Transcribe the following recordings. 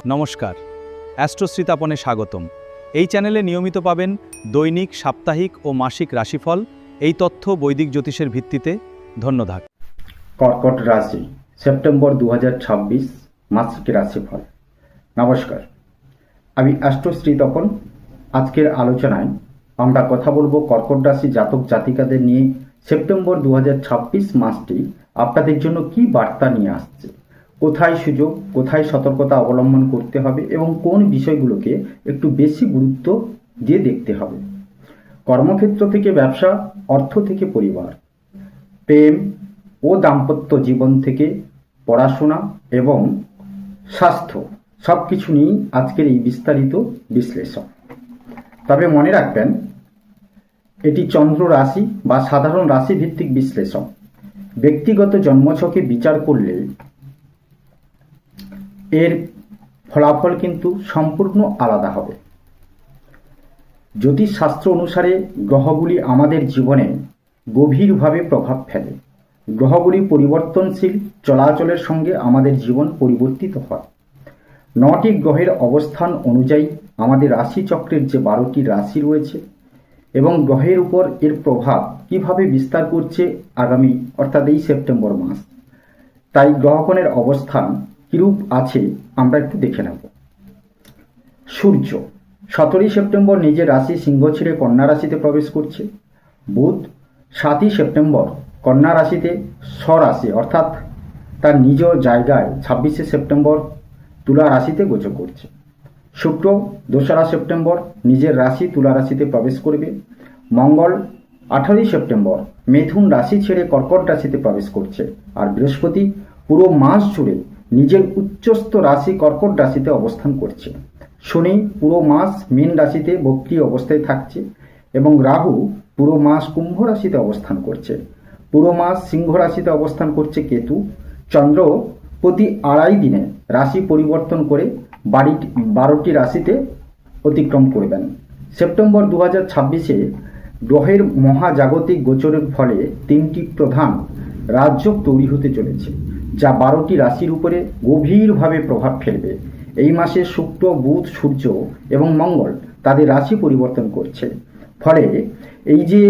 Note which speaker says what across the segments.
Speaker 1: নমস্কার, অ্যাস্ট্রোশ্রীতাপনে স্বাগতম। এই চ্যানেলে নিয়মিত পাবেন দৈনিক, সাপ্তাহিক ও মাসিক রাশিফল। এই তথ্য বৈদিক জ্যোতিষের ভিত্তিতে। ধন্যবাদ।
Speaker 2: কর্কট রাশি সেপ্টেম্বর 2026 মাসিক রাশিফল। নমস্কার, আমি অ্যাস্ট্রোশ্রীতপন। আজকের আলোচনায় আমরা কথা বলবো কর্কট রাশি জাতক জাতিকাদের নিয়ে সেপ্টেম্বর 2026 মাসটি আপনাদের জন্য কি বার্তা নিয়ে আসছে, কোথায় সুযোগ, কোথায় সতর্কতা অবলম্বন করতে হবে এবং কোন বিষয়গুলোকে একটু বেশি গুরুত্ব দিয়ে দেখতে হবে। কর্মক্ষেত্র থেকে ব্যবসা, অর্থ থেকে পরিবার, প্রেম ও দাম্পত্য জীবন থেকে পড়াশোনা এবং স্বাস্থ্য, সব কিছু নিয়েই আজকের এই বিস্তারিত বিশ্লেষণ। তবে মনে রাখবেন, এটি চন্দ্র রাশি বা সাধারণ রাশি ভিত্তিক বিশ্লেষণ। ব্যক্তিগত জন্মছকে বিচার করলে এর ফলাফল কিন্তু সম্পূর্ণ আলাদা হবে। জ্যোতিষশাস্ত্র অনুসারে গ্রহগুলি আমাদের জীবনে গভীরভাবে প্রভাব ফেলে। গ্রহগুলি পরিবর্তনশীল, চলাচলের সঙ্গে আমাদের জীবন পরিবর্তিত হয়। 9টি গ্রহের অবস্থান অনুযায়ী আমাদের রাশিচক্রের যে 12টি রাশি রয়েছে এবং গ্রহের উপর এর প্রভাব কিভাবে বিস্তার করছে আগামী অর্থাৎ এই সেপ্টেম্বর মাস, তাই গ্রহগণের অবস্থান কিরূপ আছে আমরা একটু দেখে নেব। সূর্য 17ই সেপ্টেম্বর নিজের রাশি সিংহ ছেড়ে কন্যা রাশিতে প্রবেশ করছে। বুধ 7ই সেপ্টেম্বর কন্যা রাশিতে স্বরাশি অর্থাৎ তার নিজ জায়গায় 26শে সেপ্টেম্বর তুলা রাশিতে গোচর করছে। শুক্র 2রা সেপ্টেম্বর নিজের রাশি তুলা রাশিতে প্রবেশ করবে। মঙ্গল 18ই সেপ্টেম্বর মিথুন রাশি ছেড়ে কর্কট রাশিতে প্রবেশ করছে। আর বৃহস্পতি পুরো মাস জুড়ে নিজের উচ্চস্থ রাশি কর্কট রাশিতে অবস্থান করছে। শনি পুরো মাস মীন রাশিতে বক্রী অবস্থায় থাকছে এবং রাহু পুরো মাস কুম্ভ রাশিতে অবস্থান করছে। পুরো মাস সিংহ রাশিতে অবস্থান করছে কেতু। চন্দ্র প্রতি 2.5 দিনে রাশি পরিবর্তন করে 12টি রাশিতে অতিক্রম করবেন। সেপ্টেম্বর 2026-এ গ্রহের মহাজাগতিক গোচরের ফলে 3টি প্রধান রাজযোগ তৈরি হতে চলেছে, যা 12টি রাশির উপরে গভীরভাবে প্রভাব ফেলবে। এই মাসে শুক্র, বুধ, সূর্য এবং মঙ্গল তাদের রাশি পরিবর্তন করছে। ফলে এই যে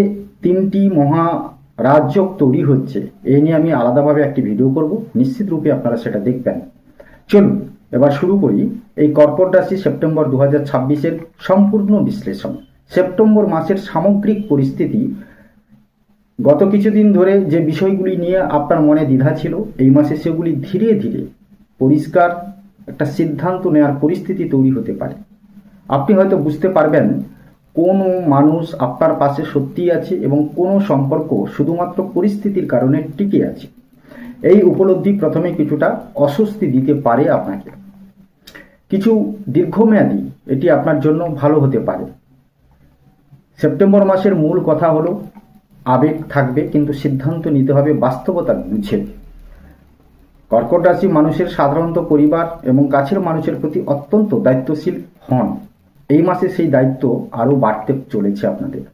Speaker 2: 3টি মহা রাজযোগ তৈরি হচ্ছে, এই নিয়ে আমি আলাদাভাবে একটি ভিডিও করব, নিশ্চিত রূপে আপনারা সেটা দেখবেন। চলুন এবার শুরু করি এই কর্কট রাশি সেপ্টেম্বর 2026-এর সম্পূর্ণ বিশ্লেষণ। সেপ্টেম্বর মাসের সামগ্রিক পরিস্থিতি, গত কিছুদিন ধরে যে বিষয়গুলি নিয়ে আপনার মনে দ্বিধা ছিল, এই মাসে সেগুলি ধীরে ধীরে পরিষ্কার একটা সিদ্ধান্ত নেওয়ার পরিস্থিতি তৈরি হতে পারে। আপনি হয়তো বুঝতে পারবেন কোনো মানুষ আপনার পাশে সত্যিই আছে এবং কোনো সম্পর্ক শুধুমাত্র পরিস্থিতির কারণে টিকে আছে। এই উপলব্ধি প্রথমে কিছুটা অস্বস্তি দিতে পারে আপনাকে। কিছু দীর্ঘমেয়াদী এটি আপনার জন্য ভালো হতে পারে। সেপ্টেম্বর মাসের মূল কথা হলো, আবেগ থাকবে কিন্তু সিদ্ধান্ত নিতে হবে বাস্তবতা বুঝে। কর্কট রাশি মানুষের সাধারণত পরিবার এবং কাছের মানুষের প্রতি অত্যন্ত দায়িত্বশীল হন। এই মাসে সেই দায়িত্ব আরও বাড়তে চলেছে আপনাদের।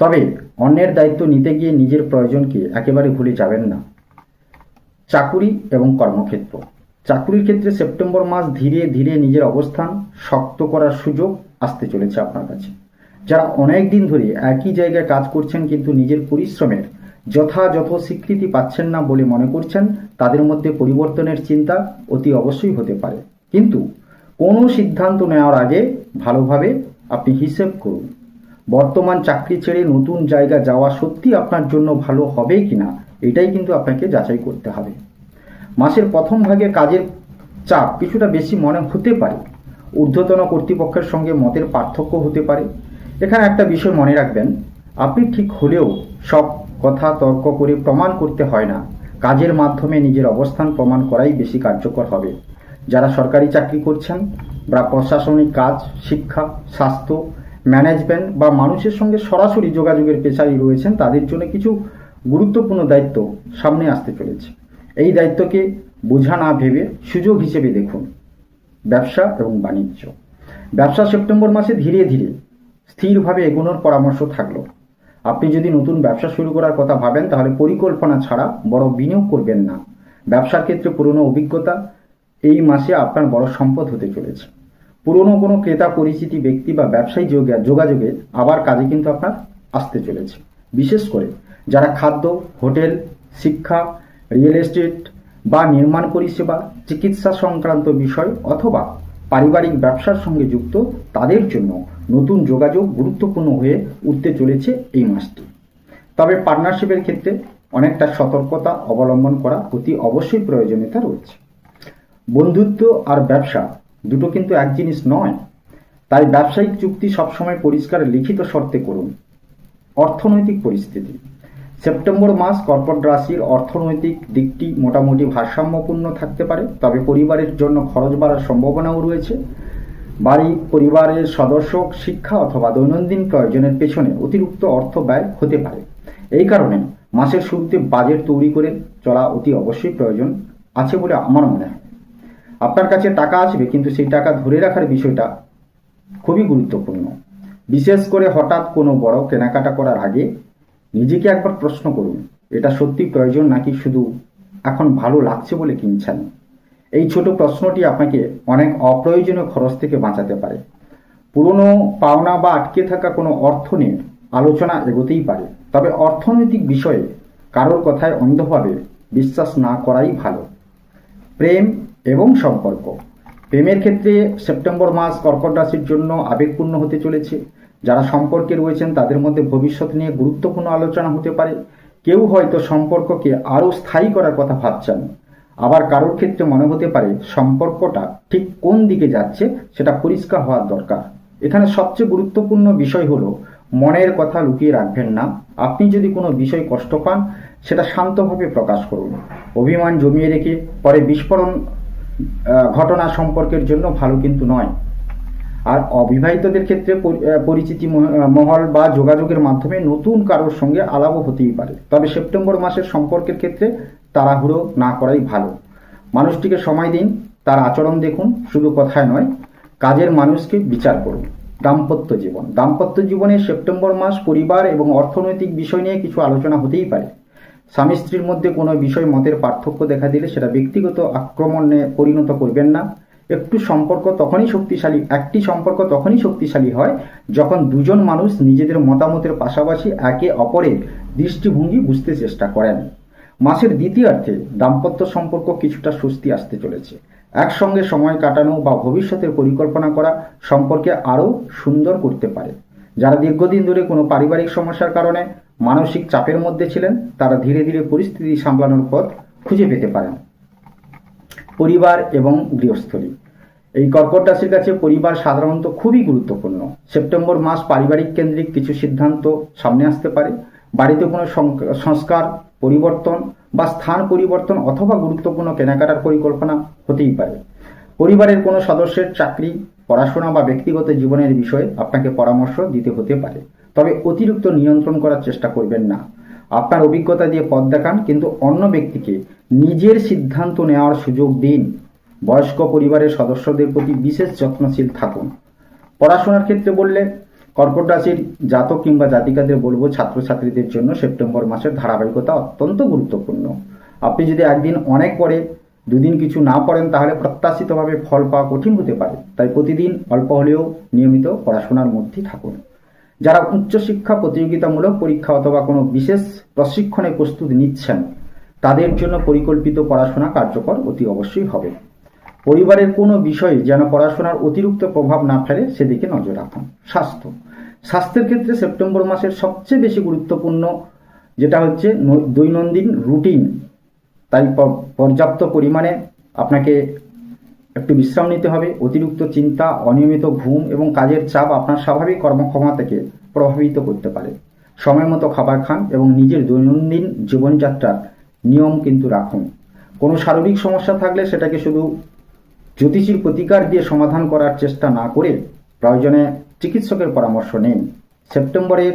Speaker 2: তবে অন্যের দায়িত্ব নিতে গিয়ে নিজের প্রয়োজনকে একেবারে ভুলে যাবেন না। চাকুরি এবং কর্মক্ষেত্র, চাকুরির ক্ষেত্রে সেপ্টেম্বর মাস ধীরে ধীরে নিজের অবস্থান শক্ত করার সুযোগ আসতে চলেছে আপনার কাছে। যারা অনেক দিন ধরে একই জায়গায় কাজ করছেন কিন্তু নিজের পরিশ্রমের যথাযথ স্বীকৃতি পাচ্ছেন না বলে মনে করছেন, তাদের মধ্যে পরিবর্তনের চিন্তা অতি অবশ্যই হতে পারে। কিন্তু কোনো সিদ্ধান্ত নেওয়ার আগে ভালোভাবে আপনি হিসেব করুন। বর্তমান চাকরি ছেড়ে নতুন জায়গা যাওয়া সত্যি আপনার জন্য ভালো হবে কিনা, এটাই কিন্তু আপনাকে যাচাই করতে হবে। মাসের প্রথম ভাগে কাজের চাপ কিছুটা বেশি মনে হতে পারে। ঊর্ধ্বতন কর্তৃপক্ষের সঙ্গে মতের পার্থক্য হতে পারে। এখানে একটা বিষয় মনে রাখবেন, আপনি ঠিক হলেও সব কথা তর্ক করে প্রমাণ করতে হয় না। কাজের মাধ্যমে নিজের অবস্থান প্রমাণ করাই বেশি কার্যকর হবে। যারা সরকারি চাকরি করছেন বা প্রশাসনিক কাজ, শিক্ষা, স্বাস্থ্য, ম্যানেজমেন্ট বা মানুষের সঙ্গে সরাসরি যোগাযোগের পেশায় রয়েছেন, তাদের জন্য কিছু গুরুত্বপূর্ণ দায়িত্ব সামনে আসতে চলেছে। এই দায়িত্বকে বোঝা না ভেবে সুযোগ হিসেবে দেখুন। ব্যবসা এবং বাণিজ্য, ব্যবসা সেপ্টেম্বর মাসে ধীরে ধীরে স্থিরভাবে এগোনোর পরামর্শ থাকলো। আপনি যদি নতুন ব্যবসা শুরু করার কথা ভাবেন, তাহলে পরিকল্পনা ছাড়া বড় বিনিয়োগ করবেন না। ব্যবসার ক্ষেত্রে পুরনো অভিজ্ঞতা এই মাসে আপনার বড় সম্পদ হতে চলেছে। পুরনো কোনো ক্রেতা পরিচিতি ব্যক্তি বা ব্যবসায়ী যোগাযোগে আবার কাজে কিন্তু আপনার আসতে চলেছে। বিশেষ করে যারা খাদ্য, হোটেল, শিক্ষা, রিয়েল এস্টেট বা নির্মাণ পরিষেবা, চিকিৎসা সংক্রান্ত বিষয় অথবা পারিবারিক ব্যবসার সঙ্গে যুক্ত, তাদের জন্য নতুন যোগাযোগ গুরুত্বপূর্ণ হয়ে উঠতে চলেছে এই মাসটি। তবে পার্টনারশিপের ক্ষেত্রে অনেকটা সতর্কতা অবলম্বন করা অতি অবশ্যই প্রয়োজনীয়তা রয়েছে। বন্ধুত্ব আর ব্যবসা দুটো কিন্তু এক জিনিস নয়, তাই ব্যবসায়িক চুক্তি সবসময় পরিষ্কার লিখিত শর্তে করুন। অর্থনৈতিক পরিস্থিতি, সেপ্টেম্বর মাস কর্কট রাশির অর্থনৈতিক দিকটি মোটামুটি ভারসাম্যপূর্ণ থাকতে পারে, তবে পরিবারের জন্য খরচ বাড়ার সম্ভাবনাও রয়েছে। বাড়ি, পরিবারের সদস্য, শিক্ষা অথবা দৈনন্দিন প্রয়োজনের পেছনে অতিরিক্ত অর্থ ব্যয় হতে পারে। এই কারণে মাসের শুরুতে বাজেট তৈরি করে চলা অতি অবশ্যই প্রয়োজন আছে বলে আমার মনে হয়। আপনার কাছে টাকা আসবে, কিন্তু সেই টাকা ধরে রাখার বিষয়টা খুবই গুরুত্বপূর্ণ। বিশেষ করে হঠাৎ কোনো বড় কেনাকাটা করার আগে নিজেকে একবার প্রশ্ন করুন, এটা সত্যি প্রয়োজন নাকি শুধু এখন ভালো লাগছে বলে কিনছেন। এই ছোট প্রশ্নটি আপনাকে অনেক অপ্রয়োজনীয় খরচ থেকে বাঁচাতে পারে। পুরনো পাওনা বা আটকে থাকা কোনো অর্থ নিয়ে আলোচনা এগোতেই পারে, তবে অর্থনৈতিক বিষয়ে কারোর কথায় অন্ধভাবে বিশ্বাস না করাই ভালো। প্রেম এবং সম্পর্ক, প্রেমের ক্ষেত্রে সেপ্টেম্বর মাস কর্কট রাশির জন্য আবেগপূর্ণ হতে চলেছে। যারা সম্পর্কে রয়েছেন তাদের মধ্যে ভবিষ্যৎ নিয়ে গুরুত্বপূর্ণ আলোচনা হতে পারে। কেউ হয়তো সম্পর্ককে আরও স্থায়ী করার কথা ভাবছেন, আবার কারোর ক্ষেত্রে মনে হতে পারে সম্পর্কটা ঠিক কোন দিকে যাচ্ছে সেটা পরিষ্কার হওয়ার দরকার। এখানে সবচেয়ে গুরুত্বপূর্ণ বিষয় হলো মনের কথা লুকিয়ে রাখবেন না। আপনি যদি কোনো বিষয় কষ্ট পান, সেটা শান্তভাবে প্রকাশ করুন। অভিমান জমিয়ে রেখে পরে বিস্ফোরণ ঘটনা সম্পর্কের জন্য ভালো কিন্তু নয়। আর অবিবাহিতদের ক্ষেত্রে পরিচিতি মহল বা যোগাযোগের মাধ্যমে নতুন কারোর সঙ্গে আলাপও হতেই পারে। তবে সেপ্টেম্বর মাসের সম্পর্কের ক্ষেত্রে তাড়াহুড়ো না করাই ভালো। মানুষটিকে সময় দিন, তার আচরণ দেখুন, শুধু কথায় নয়, কাজের মানুষকে বিচার করুন। দাম্পত্য জীবনে সেপ্টেম্বর মাস পরিবার এবং অর্থনৈতিক বিষয় নিয়ে কিছু আলোচনা হতেই পারে। স্বামী স্ত্রীর মধ্যে কোনো বিষয় মতের পার্থক্য দেখা দিলে সেটা ব্যক্তিগত আক্রমণে পরিণত করবেন না। একটি সম্পর্ক তখনই শক্তিশালী হয় যখন দুজন মানুষ নিজেদের মতামতের পাশাপাশি একে অপরের দৃষ্টিভঙ্গি বুঝতে চেষ্টা করেন। মাসের দ্বিতীয়ার্ধে দাম্পত্য সম্পর্ক কিছুটা স্বস্তি আসতে চলেছে। একসঙ্গে সময় কাটানো বা ভবিষ্যতের পরিকল্পনা করা সম্পর্কে আরও সুন্দর করতে পারে। যারা দীর্ঘদিন ধরে কোনো পারিবারিক সমস্যার কারণে মানসিক চাপের মধ্যে ছিলেন, তারা ধীরে ধীরে পরিস্থিতি সামলানোর পথ খুঁজে পেতে পারেন। পরিবার এবং গৃহস্থলী, এই কর্কট রাশির কাছে পরিবার সাধারণত খুবই গুরুত্বপূর্ণ। সেপ্টেম্বর মাস পারিবারিক কেন্দ্রিক কিছু সিদ্ধান্ত সামনে আসতে পারে। বাড়িতে কোনো সংস্কার, পরিবর্তন বা স্থান পরিবর্তন অথবা গুরুত্বপূর্ণ কেনাকাটার পরিকল্পনা হতেই পারে। পরিবারের কোনো সদস্যের চাকরি, পড়াশোনা বা ব্যক্তিগত জীবনের বিষয়ে আপনাকে পরামর্শ দিতে হতে পারে, তবে অতিরিক্ত নিয়ন্ত্রণ করার চেষ্টা করবেন না। আপনার অভিজ্ঞতা দিয়ে পথ দেখান, কিন্তু অন্য ব্যক্তিকে নিজের সিদ্ধান্ত নেওয়ার সুযোগ দিন। বয়স্ক পরিবারের সদস্যদের প্রতি বিশেষ যত্নশীল থাকুন। পড়াশোনার ক্ষেত্রে বললে কর্কট রাশির জাতক কিংবা জাতিকাদের বলবো, ছাত্রছাত্রীদের জন্য সেপ্টেম্বর মাসের ধারাবাহিকতা অত্যন্ত গুরুত্বপূর্ণ। আপনি যদি একদিন অনেক পরে দুদিন কিছু না পড়েন, তাহলে প্রত্যাশিতভাবে ফল পাওয়া কঠিন হতে পারে। তাই প্রতিদিন অল্প হলেও নিয়মিত পড়াশোনার মধ্যেই থাকুন। যারা উচ্চশিক্ষা, প্রতিযোগিতামূলক পরীক্ষা অথবা কোনো বিশেষ প্রশিক্ষণে প্রস্তুতি নিচ্ছেন, তাদের জন্য পরিকল্পিত পড়াশোনা কার্যকর অতি অবশ্যই হবে। পরিবারের কোনো বিষয়ে যেন পড়াশোনার অতিরিক্ত প্রভাব না ফেলে সেদিকে নজর রাখুন। স্বাস্থ্যের ক্ষেত্রে সেপ্টেম্বর মাসের সবচেয়ে বেশি গুরুত্বপূর্ণ যেটা হচ্ছে দৈনন্দিন রুটিন। তাই পর্যাপ্ত পরিমাণে আপনাকে একটু বিশ্রাম নিতে হবে। অতিরিক্ত চিন্তা, অনিয়মিত ঘুম এবং কাজের চাপ আপনার স্বাভাবিক কর্মক্ষমতাকে প্রভাবিত করতে পারে। সময় মতো খাবার খান এবং নিজের দৈনন্দিন জীবনযাত্রার নিয়ম কিন্তু রাখুন। কোনো শারীরিক সমস্যা থাকলে সেটাকে শুধু জ্যোতিষীর প্রতিকার দিয়ে সমাধান করার চেষ্টা না করে প্রয়োজনে চিকিৎসকের পরামর্শ নিন। সেপ্টেম্বরের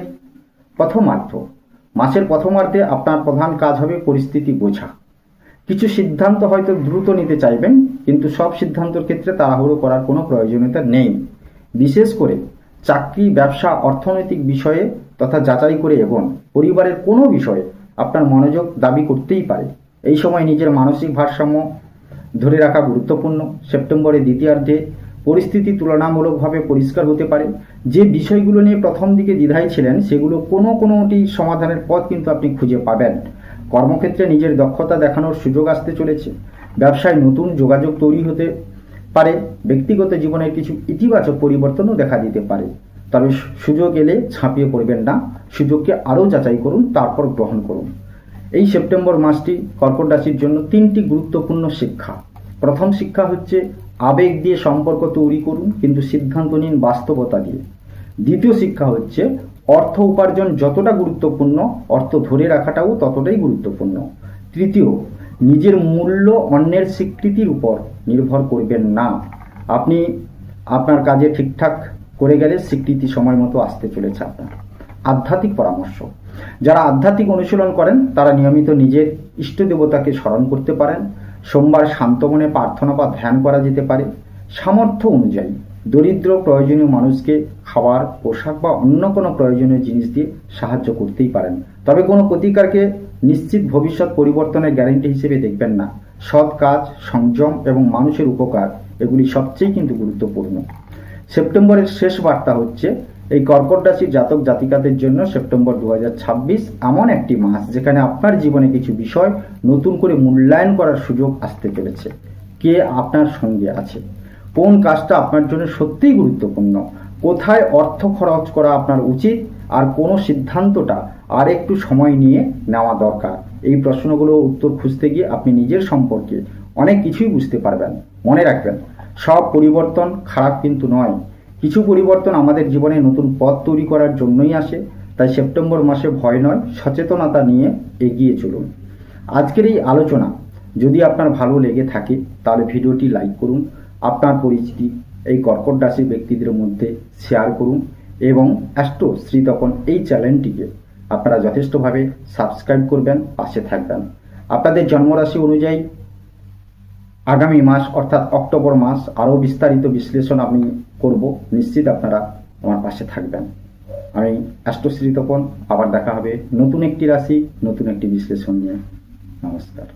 Speaker 2: মাসের প্রথমার্ধে আপনার প্রধান কাজ হবে পরিস্থিতি বোঝা। কিছু সিদ্ধান্ত হয়তো দ্রুত নিতে চাইবেন, কিন্তু সব সিদ্ধান্তের ক্ষেত্রে তাড়াহুড়ো করার কোনো প্রয়োজনীয়তা নেই। বিশেষ করে চাকরি, ব্যবসা, অর্থনৈতিক বিষয়ে তথা যাচাই করে এগোন। পরিবারের কোনো বিষয়ে আপনার মনোযোগ দাবি করতেই পারে। এই সময় নিজের মানসিক ভারসাম্য ধরে রাখা গুরুত্বপূর্ণ। সেপ্টেম্বরের দ্বিতীয়ার্ধে পরিস্থিতি তুলনামূলকভাবে পরিষ্কার হতে পারে। যে বিষয়গুলো নিয়ে প্রথম দিকে দ্বিধায় ছিলেন সেগুলো কোনোটি সমাধানের পথ কিন্তু আপনি খুঁজে পাবেন। কর্মক্ষেত্রে নিজের দক্ষতা দেখানোর সুযোগ আসতে চলেছে। ব্যবসায় নতুন যোগাযোগ তৈরি হতে পারে। ব্যক্তিগত জীবনের কিছু ইতিবাচক পরিবর্তনও দেখা দিতে পারে। তবে সুযোগ এলে ঝাঁপিয়ে পড়বেন না, সুযোগকে আরও যাচাই করুন, তারপর গ্রহণ করুন। এই সেপ্টেম্বর মাসটি কর্কট রাশির জন্য 3টি গুরুত্বপূর্ণ শিক্ষা। প্রথম শিক্ষা হচ্ছে আবেগ দিয়ে সম্পর্ক তৈরি করুন, কিন্তু সিদ্ধান্ত নিন বাস্তবতা দিয়ে। দ্বিতীয় শিক্ষা হচ্ছে অর্থ উপার্জন যতটা গুরুত্বপূর্ণ, অর্থ ধরে রাখাটাও ততটাই গুরুত্বপূর্ণ। তৃতীয়, নিজের মূল্য অন্যের স্বীকৃতির উপর নির্ভর করবেন না। আপনি আপনার কাজে ঠিকঠাক করে গেলে স্বীকৃতি সময় মতো আসতে চলেছে আপনার। আধ্যাত্মিক পরামর্শ। যারা আধ্যাত্মিক অনুশীলন করেন তারা নিয়মিত নিজের ইষ্ট দেবতাকে স্মরণ করতে পারেন। সোমবার শান্ত মনে প্রার্থনা বা ধ্যান করা যেতে পারে। সামর্থ্য অনুযায়ী দরিদ্র প্রয়োজনীয় মানুষকে খাবার, পোশাক বা অন্য কোনো প্রয়োজনীয় জিনিস দিয়ে সাহায্য করতেই পারেন। তবে কোনো প্রতিকারকে নিশ্চিত ভবিষ্যৎ পরিবর্তনের গ্যারান্টি হিসেবে দেখবেন না। সৎ কাজ, সংযম এবং মানুষের উপকার এগুলি সবচেয়ে কিন্তু গুরুত্বপূর্ণ। সেপ্টেম্বরের শেষ বার্তা হচ্ছে এই কর্কট রাশির জাতক জাতিকাদের জন্য সেপ্টেম্বর 2026 এমন একটি মাস যেখানে আপনার জীবনে কিছু বিষয় নতুন করে মূল্যায়ন করার সুযোগ আসতে চলেছে। কে আপনার সঙ্গে আছে, কোন কাজটা আপনার জন্য সত্যিই গুরুত্বপূর্ণ, কোথায় অর্থ খরচ করা আপনার উচিত, আর কোন সিদ্ধান্তটা আর একটু সময় নিয়ে নেওয়া দরকার। এই প্রশ্নগুলোর উত্তর খুঁজতে গিয়ে আপনি নিজের সম্পর্কে অনেক কিছুই বুঝতে পারবেন। মনে রাখবেন, সব পরিবর্তন খারাপ কিন্তু নয়। কিছু পরিবর্তন আমাদের জীবনে নতুন পথ তৈরি করার জন্যই আসে। তাই সেপ্টেম্বর মাসে ভয় নয়, সচেতনতা নিয়ে এগিয়ে চলুন। আজকের এই আলোচনা যদি আপনার ভালো লেগে থাকে তাহলে ভিডিওটি লাইক করুন, আপনার পরিচিতি এই কর্কট রাশির ব্যক্তিদের মধ্যে শেয়ার করুন এবং অ্যাস্ট্রো শ্রী তপন এই চ্যানেলটিকে আপনারা যথেষ্টভাবে সাবস্ক্রাইব করবেন, পাশে থাকবেন। আপনাদের জন্মরাশি অনুযায়ী আগামী মাস অর্থাৎ অক্টোবর মাস আরও বিস্তারিত বিশ্লেষণ আমি করব। নিশ্চিত আপনারা আমার পাশে থাকবেন। আমি অ্যাস্ট্রো শ্রী তপন, আবার দেখা হবে নতুন একটি রাশি, নতুন একটি বিশ্লেষণ নিয়ে। নমস্কার।